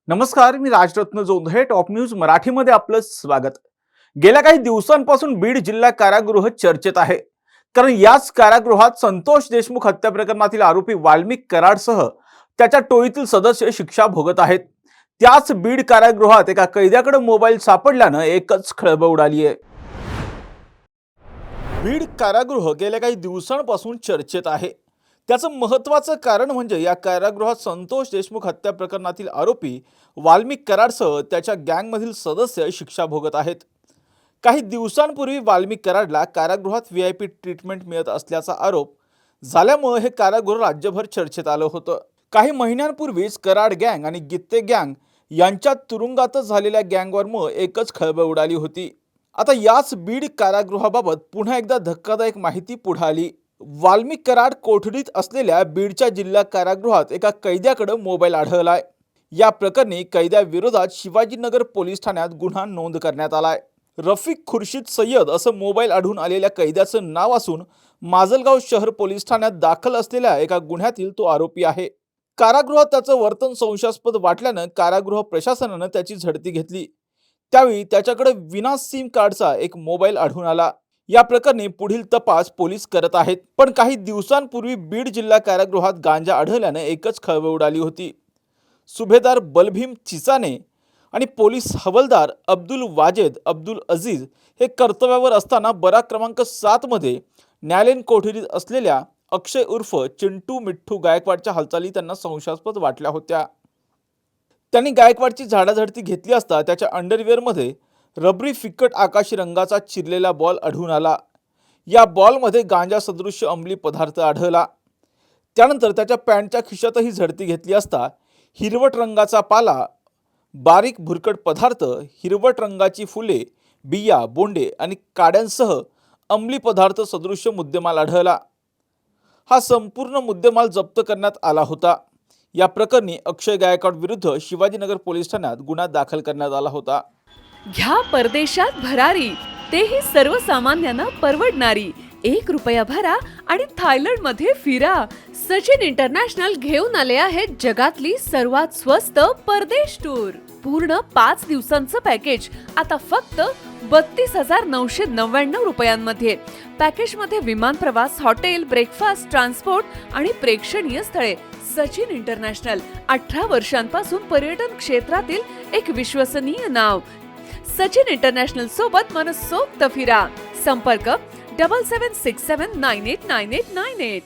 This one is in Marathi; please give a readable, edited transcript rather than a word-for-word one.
नमस्कार, मी राजरत्न जोंधळे. टॉप न्यूज मराठीमध्ये आपलं स्वागत. गेल्या काही दिवसांपासून बीड जिल्हा कारागृह चर्चेत आहे. कारण याच कारागृहात संतोष देशमुख हत्या प्रकरणातील आरोपी वाल्मिक कराडसह त्याच्या टोळीतील सदस्य शिक्षा भोगत आहेत. त्याच बीड कारागृहात एका कैद्याकडे मोबाईल सापडल्यानं एकच खळबळ उडाली आहे. बीड कारागृह गेल्या काही दिवसांपासून चर्चेत आहे. त्याचं महत्त्वाचं कारण म्हणजे या कारागृहात संतोष देशमुख हत्या प्रकरणातील आरोपी वाल्मिक कराडसह त्याच्या गँगमधील सदस्य शिक्षा भोगत आहेत. काही दिवसांपूर्वी वाल्मिक कराडला कारागृहात VIP ट्रीटमेंट मिळत असल्याचा आरोप झाल्यामुळे हे कारागृह राज्यभर चर्चेत आलं होतं. काही महिन्यांपूर्वीच कराड गँग आणि गित्ते गँग यांच्यात तुरुंगातच झालेल्या गँगवॉरमुळे एकच खळबळ उडाली होती. आता याच बीड कारागृहाबाबत पुन्हा एकदा धक्कादायक माहिती पुढे आली. वाल्मिक कराड कोठडीत असलेल्या बीडच्या जिल्हा कारागृहात एका कैद्याकडे मोबाईल आढळलाय. या प्रकरणी कैद्याविरोधात शिवाजीनगर पोलीस ठाण्यात गुन्हा नोंद करण्यात आलाय. रफिक खुर्शीद सय्यद असं मोबाईल आढळून आलेल्या कैद्याचं नाव असून माजलगाव शहर पोलीस ठाण्यात दाखल असलेल्या एका गुन्ह्यातील तो आरोपी आहे. कारागृहात त्याचं वर्तन संशयास्पद वाटल्यानं कारागृह प्रशासनानं त्याची झडती घेतली. त्यावेळी त्याच्याकडे विना सिम कार्डचा एक मोबाईल आढळून आला. या प्रकरणी पुढील तपास पोलीस करत आहेत. पण काही दिवसांपूर्वी बीड जिल्हा कारागृहात गांजा आढळल्याने एकच खळबळ उडाली होती. सुभेदार बलभीम चिसाने आणि पोलीस हवालदार अब्दुल वाजेद अब्दुल अजीज हे कर्तव्यावर असताना बराक क्रमांक 7 मध्ये न्यायालयीन कोठडीत असलेल्या अक्षय उर्फ चिंटू मिठ्ठू गायकवाडच्या हालचाली त्यांना संशयास्पद वाटल्या होत्या. त्यांनी गायकवाडची झाडाझडती घेतली असता त्याच्या अंडरवेअरमध्ये रबरी फिकट आकाशी रंगाचा चिरलेला बॉल आढळून आला. या बॉलमध्ये गांजा सदृश्य अंमली पदार्थ आढळला. त्यानंतर त्याच्या पॅन्टच्या खिशातही झडती घेतली असता हिरवट रंगाचा पाला, बारीक भुरकट पदार्थ, हिरवट रंगाची फुले, बिया, बोंडे आणि काड्यांसह अंमली पदार्थ सदृश्य मुद्देमाल आढळला. हा संपूर्ण मुद्देमाल जप्त करण्यात आला होता. या प्रकरणी अक्षय गायकवाड विरुद्ध शिवाजीनगर पोलीस ठाण्यात गुन्हा दाखल करण्यात आला होता. घ्या परदेशात भरारी, तेही सर्वसामान्यांना परवडणारी. 1 रुपया भरा आणि थायलंडमध्ये फिरा. सचिन इंटरनॅशनल घेऊन आले आहेत जगातली सर्वात स्वस्त परदेश टूर. पूर्ण 5 दिवसांचं पॅकेज आता फक्त 32,999 रुपयांमध्ये. पॅकेजमध्ये विमान प्रवास, हॉटेल, ब्रेकफास्ट, ट्रान्सपोर्ट आणि प्रेक्षणीय स्थळे. सचिन इंटरनॅशनल 18 वर्षांपासून पर्यटन क्षेत्रातील एक विश्वसनीय नाव. सचिन इंटरनॅशनल सोबत मनसोक्त फिरा. संपर्क 7767989898.